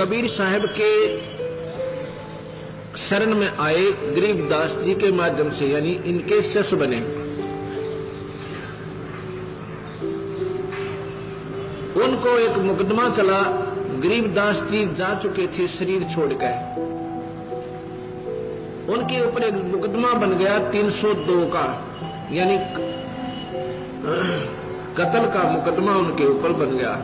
कबीर साहब के शरण में आए गरीबदास जी के माध्यम से, यानी इनके शिष्य बने। उनको एक मुकदमा चला, गरीबदास जी जा चुके थे शरीर छोड़कर। उनके ऊपर एक मुकदमा बन गया 302 का, यानी कत्ल का मुकदमा उनके ऊपर बन गया।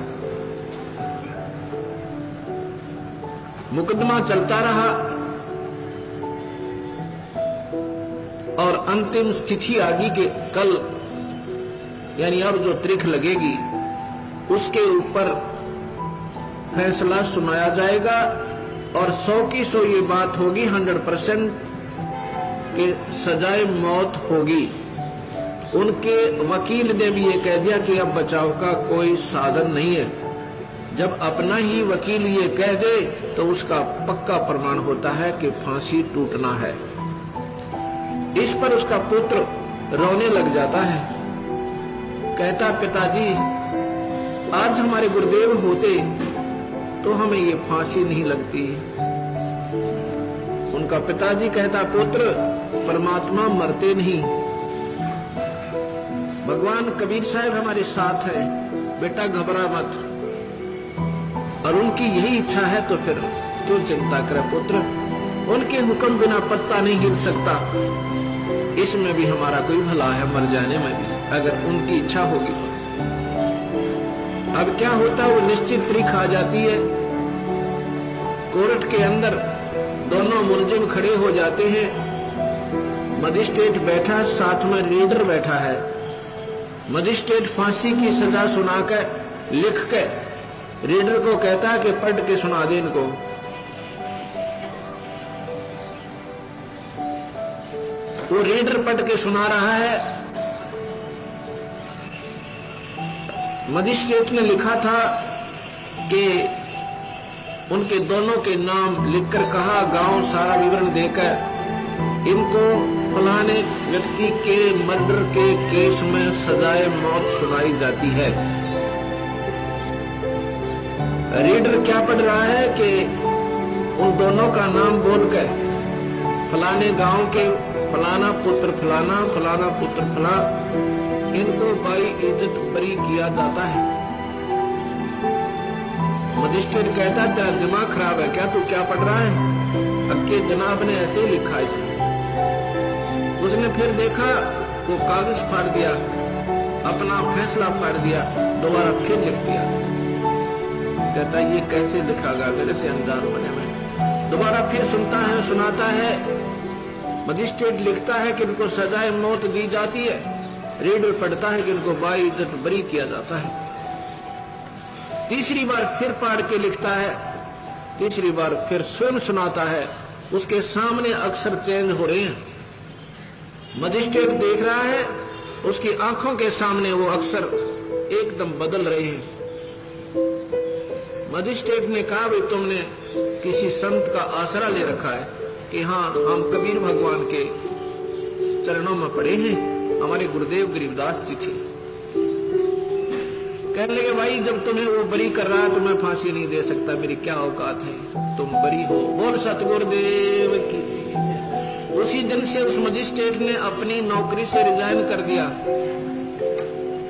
मुकदमा चलता रहा और अंतिम स्थिति आगी के कल, यानी अब जो तारीख लगेगी उसके ऊपर फैसला सुनाया जाएगा और 100 की 100 ये बात होगी, 100% कि सजाए मौत होगी। उनके वकील ने भी ये कह दिया कि अब बचाव का कोई साधन नहीं है। जब अपना ही वकील ये कह दे तो उसका पक्का प्रमाण होता है कि फांसी टूटना है। इस पर उसका पुत्र रोने लग जाता है, कहता पिताजी आज हमारे गुरुदेव होते तो हमें ये फांसी नहीं लगती। उनका पिताजी कहता पुत्र परमात्मा मरते नहीं, भगवान कबीर साहब हमारे साथ है, बेटा घबरा मत। और उनकी यही इच्छा है तो फिर क्यों चिंता करे पुत्र, उनके हुक्म बिना पत्ता नहीं हिल सकता। इसमें भी हमारा कोई भला है, मर जाने में भी, अगर उनकी इच्छा होगी तो। अब क्या होता है, वो निश्चित तारीख आ जाती है, कोर्ट के अंदर दोनों मुलजिम खड़े हो जाते हैं। मजिस्ट्रेट बैठा, साथ में रीडर बैठा है। मजिस्ट्रेट फांसी की सजा सुनाकर लिख के रीडर को कहता है कि पढ़ के सुना दे इनको। वो रीडर पढ़ के सुना रहा है। मजिस्ट्रेट ने लिखा था कि उनके दोनों के नाम लिखकर कहा, गांव सारा विवरण देकर इनको फलाने व्यक्ति के मर्डर के केस में सजाए मौत सुनाई जाती है। रीडर क्या पढ़ रहा है कि उन दोनों का नाम बोलकर फलाने गांव के फलाना पुत्र फलाना, फलाना पुत्र फला, इनको बाई इज्जत बरी किया जाता है। मजिस्ट्रेट कहता है तेरा दिमाग खराब है क्या, तू क्या पढ़ रहा है? अब के जनाब ने ऐसे ही लिखा इसमें। उसने फिर देखा, वो कागज फाड़ दिया, अपना फैसला फाड़ दिया, दोबारा फिर लिख दिया। कहता ये कैसे लिखागा, मेरे से अनजान बने में। दोबारा फिर सुनता है, सुनाता है। मजिस्ट्रेट लिखता है कि इनको सजाए मौत दी जाती है, रीडर पढ़ता है कि इनको बाई इज्जत बरी किया जाता है। तीसरी बार फिर पढ़ के लिखता है, तीसरी बार फिर स्वयं सुनाता है। उसके सामने अक्षर चेंज हो रहे हैं। मजिस्ट्रेट देख रहा है, उसकी आंखों के सामने वो अक्षर एकदम बदल रहे हैं। मजिस्ट्रेट ने कहा भाई तुमने किसी संत का आसरा ले रखा है कि हाँ हम कबीर भगवान के चरणों में पड़े हैं, हमारे गुरुदेव गरीबदास जी थे। कहने लगे भाई जब तुम्हें वो बरी कर रहा है तो मैं फांसी नहीं दे सकता, मेरी क्या औकात है, तुम बरी हो। बोल सतगुरुदेव की। उसी दिन से उस मजिस्ट्रेट ने अपनी नौकरी से रिजाइन कर दिया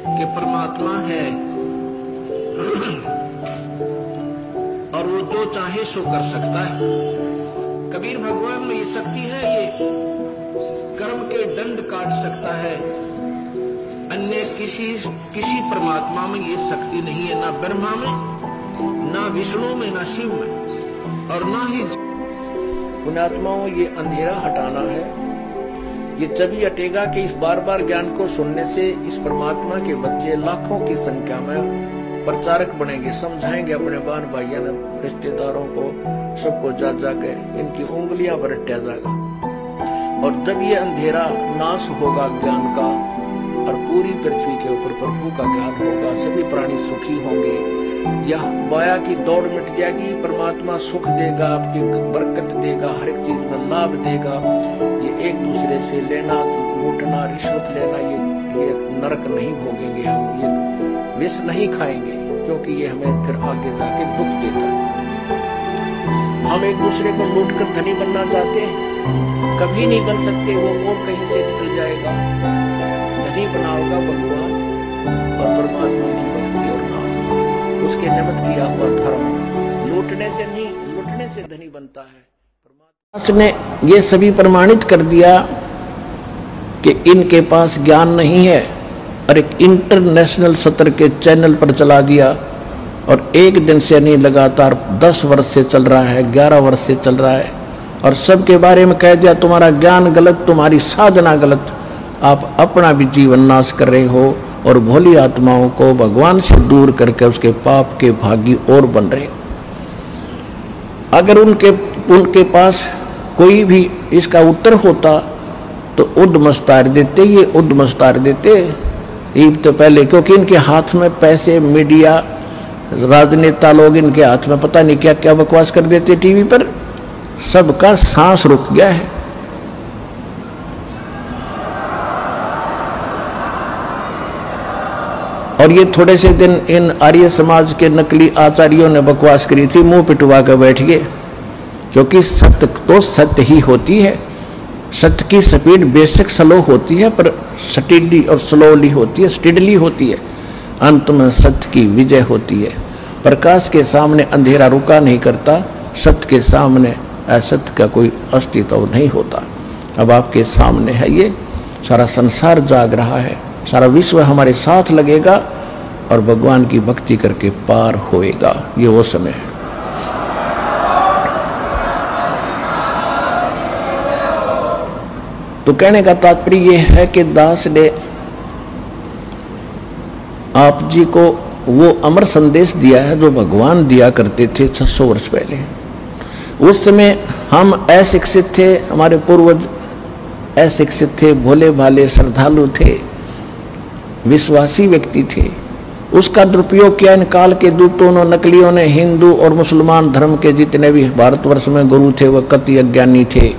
कि परमात्मा है और वो जो चाहे सो कर सकता है। कबीर भगवान में ये शक्ति है, ये कर्म के दंड काट सकता है। अन्य किसी परमात्मा में ये शक्ति नहीं है, ना ब्रह्मा में, ना विष्णु में, ना शिव में, और ना ही पुण्यात्माओं। ये अंधेरा हटाना है। ये तभी हटेगा कि इस बार बार ज्ञान को सुनने से इस परमात्मा के बच्चे लाखों की संख्या में प्रचारक बनेंगे, समझाएंगे अपने बहन भाइयों ने, रिश्तेदारों को, सबको जा जाके इनकी उंगलियां पर रटा जाएगा। और जब ये अंधेरा नाश होगा ज्ञान का और पूरी पृथ्वी के ऊपर प्रभु का ज्ञान होगा, सभी प्राणी सुखी होंगे। यह माया की दौड़ मिट जाएगी, परमात्मा सुख देगा, आपकी बरकत देगा, हर एक चीज में लाभ देगा। ये एक दूसरे से लेना, लूटना, रिश्वत लेना, ये नरक नहीं भोगेंगे हम, ये विष नहीं खाएंगे, क्योंकि ये हमें फिर आगे जाके दुख देता है। हम एक दूसरे को लूट कर धनी बनना चाहते हैं, कभी नहीं बन सकते। वो और कहीं से निकल जाएगा। धनी बना होगा भगवान और परमात्मा की भक्ति और नाम, उसके निमित्त किया हुआ धर्म। लूटने से नहीं, लूटने से धनी बनता है। उसने ये सभी प्रमाणित कर दिया कि इनके पास ज्ञान नहीं है, और एक इंटरनेशनल सत्र के चैनल पर चला दिया। और एक दिन से नहीं, लगातार 10 वर्ष से चल रहा है, 11 वर्ष से चल रहा है, और सबके बारे में कह दिया तुम्हारा ज्ञान गलत, तुम्हारी साधना गलत, आप अपना भी जीवन नाश कर रहे हो और भोली आत्माओं को भगवान से दूर करके उसके पाप के भागी और बन रहे हो। अगर उनके पास कोई भी इसका उत्तर होता तो उद्मस्तार देते, ये उद्मस्तार देते ईब तो पहले, क्योंकि इनके हाथ में पैसे, मीडिया, राजनेता लोग इनके हाथ में पता नहीं क्या क्या बकवास कर देते टीवी पर, सबका सांस रुक गया है। और ये थोड़े से दिन इन आर्य समाज के नकली आचार्यों ने बकवास करी थी, मुंह पिटवा कर बैठ गए, क्योंकि सत्य तो सत्य ही होती है। सत्य की स्पीड बेशक स्लो होती है, पर स्टीडी और स्लोली होती है, स्टीडली होती है। अंत में सत्य की विजय होती है। प्रकाश के सामने अंधेरा रुका नहीं करता, सत्य के सामने असत्य का कोई अस्तित्व नहीं होता। अब आपके सामने है, ये सारा संसार जाग रहा है, सारा विश्व हमारे साथ लगेगा और भगवान की भक्ति करके पार होएगा। ये वो समय है। तो कहने का तात्पर्य यह है कि दास ने आप जी को वो अमर संदेश दिया है जो भगवान दिया करते थे 600 वर्ष पहले। उस समय हम अशिक्षित थे, हमारे पूर्वज अशिक्षित थे, भोले भाले श्रद्धालु थे, विश्वासी व्यक्ति थे। उसका दुरुपयोग किया इन काल के दूतों ने, नकलियों ने। हिंदू और मुसलमान धर्म के जितने भी भारतवर्ष में गुरु थे वह कति अज्ञानी थे,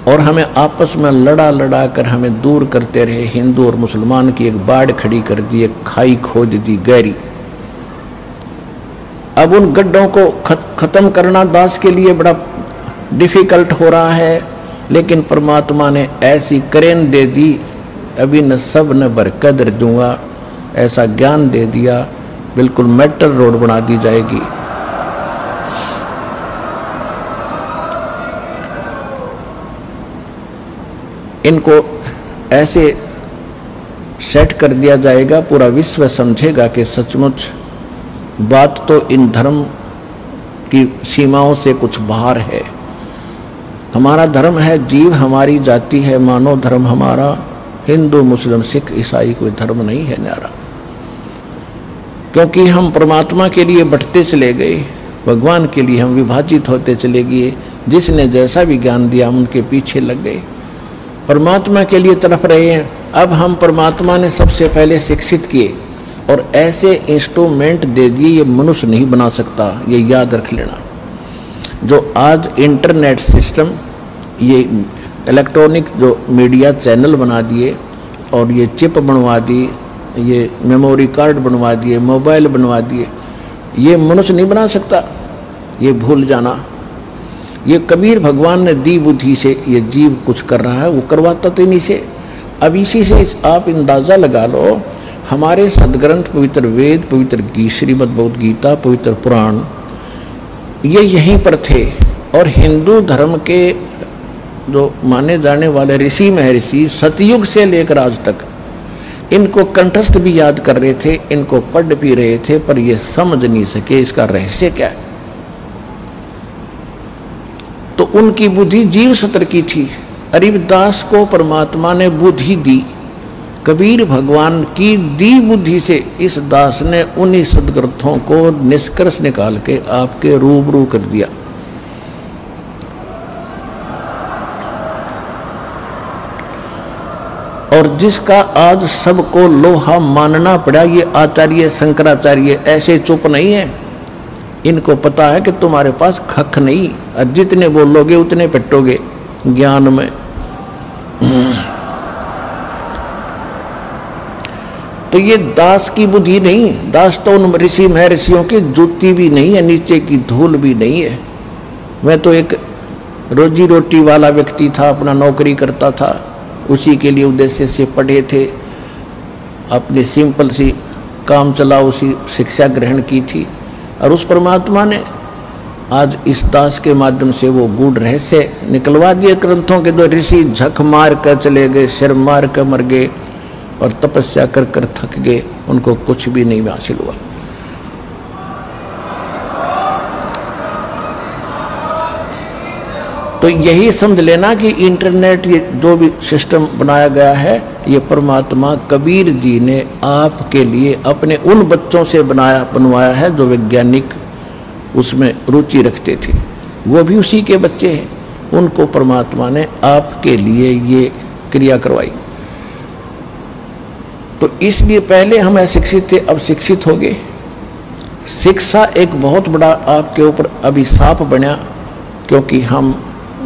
और हमें आपस में लड़ा लड़ा कर हमें दूर करते रहे। हिंदू और मुसलमान की एक बाढ़ खड़ी कर दी, एक खाई खोद दी गहरी। अब उन गड्ढों को खत्म करना दास के लिए बड़ा डिफिकल्ट हो रहा है, लेकिन परमात्मा ने ऐसी करेन दे दी, अभी न सब न बरकदर दूंगा, ऐसा ज्ञान दे दिया, बिल्कुल मेटल रोड बना दी जाएगी। इनको ऐसे सेट कर दिया जाएगा, पूरा विश्व समझेगा कि सचमुच बात तो इन धर्म की सीमाओं से कुछ बाहर है। हमारा धर्म है जीव, हमारी जाति है मानव धर्म हमारा। हिंदू मुस्लिम सिख ईसाई कोई धर्म नहीं है न्यारा, क्योंकि हम परमात्मा के लिए बढ़ते चले गए, भगवान के लिए हम विभाजित होते चले गए। जिसने जैसा भी ज्ञान दिया हम उनके पीछे लग गए, परमात्मा के लिए तड़प रहे हैं। अब हम परमात्मा ने सबसे पहले शिक्षित किए और ऐसे इंस्ट्रूमेंट दे दिए, ये मनुष्य नहीं बना सकता, ये याद रख लेना। जो आज इंटरनेट सिस्टम, ये इलेक्ट्रॉनिक जो मीडिया चैनल बना दिए, और ये चिप बनवा दी, ये मेमोरी कार्ड बनवा दिए, मोबाइल बनवा दिए, ये मनुष्य नहीं बना सकता, ये भूल जाना। ये कबीर भगवान ने दी बुद्धि से ये जीव कुछ कर रहा है, वो करवाता तो इन्हीं से। अब इसी से आप अंदाजा लगा लो, हमारे सदग्रंथ पवित्र वेद, पवित्र श्रीमद् भगवद गीता, पवित्र पुराण, ये यहीं पर थे। और हिंदू धर्म के जो माने जाने वाले ऋषि महर्षि सतयुग से लेकर आज तक इनको कंठस्थ भी याद कर रहे थे, इनको पढ़ भी रहे थे, पर ये समझ नहीं सके इसका रहस्य क्या है। तो उनकी बुद्धि जीव सत्र की थी। अरिदास को परमात्मा ने बुद्धि दी, कबीर भगवान की दी बुद्धि से इस दास ने उन्हीं सदग्रंथों को निष्कर्ष निकाल के आपके रूबरू कर दिया। और जिसका आज सबको लोहा मानना पड़ा, ये आचार्य शंकराचार्य ऐसे चुप नहीं है। इनको पता है कि तुम्हारे पास खख नहीं, और जितने बोलोगे उतने पिटोगे ज्ञान में। तो ये दास की बुद्धि नहीं, दास तो उन ऋषि महर्षियों की जूती भी नहीं है, नीचे की धूल भी नहीं है। मैं तो एक रोजी रोटी वाला व्यक्ति था, अपना नौकरी करता था, उसी के लिए उद्देश्य से पढ़े थे, अपनी सिंपल सी काम चलाओ सी शिक्षा ग्रहण की थी। और उस परमात्मा ने आज इस दास के माध्यम से वो गूढ़ रहस्य निकलवा दिए ग्रंथों के। दो ऋषि झक मार कर चले गए, सिर मार कर मर गए और तपस्या कर कर थक गए, उनको कुछ भी नहीं हासिल हुआ। तो यही समझ लेना कि इंटरनेट ये जो भी सिस्टम बनाया गया है, ये परमात्मा कबीर जी ने आपके लिए अपने उन बच्चों से बनवाया है जो वैज्ञानिक उसमें रुचि रखते थे, वो भी उसी के बच्चे हैं। उनको परमात्मा ने आपके लिए ये क्रिया करवाई। तो इसलिए पहले हम अशिक्षित थे, अब शिक्षित हो गए। शिक्षा एक बहुत बड़ा आपके ऊपर अभिशाप बना, क्योंकि हम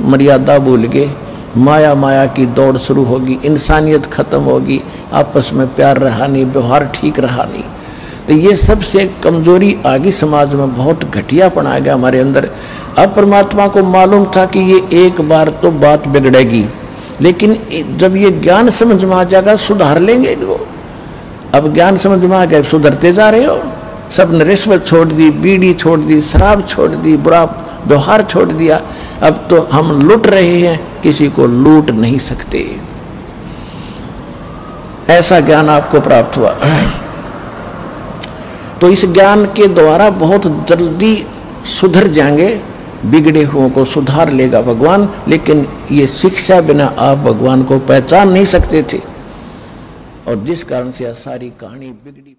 मर्यादा भूल गए। माया माया की दौड़ शुरू होगी, इंसानियत खत्म होगी, आपस में प्यार रहा नहीं, व्यवहार ठीक रहा नहीं। तो ये सबसे कमजोरी आ गई समाज में, बहुत घटियापन आ गया हमारे अंदर। अब परमात्मा को मालूम था कि ये एक बार तो बात बिगड़ेगी, लेकिन जब ये ज्ञान समझ में आ जाएगा सुधार लेंगे इनको। अब ज्ञान समझ में आ गया, सुधरते जा रहे हो। सब ने रिश्वत छोड़ दी, बीड़ी छोड़ दी, शराब छोड़ दी, बुरा व्यवहार छोड़ दिया। अब तो हम लूट रहे हैं, किसी को लूट नहीं सकते। ऐसा ज्ञान आपको प्राप्त हुआ। तो इस ज्ञान के द्वारा बहुत जल्दी सुधर जाएंगे, बिगड़े हुओं को सुधार लेगा भगवान। लेकिन ये शिक्षा बिना आप भगवान को पहचान नहीं सकते थे, और जिस कारण से यह सारी कहानी बिगड़ी।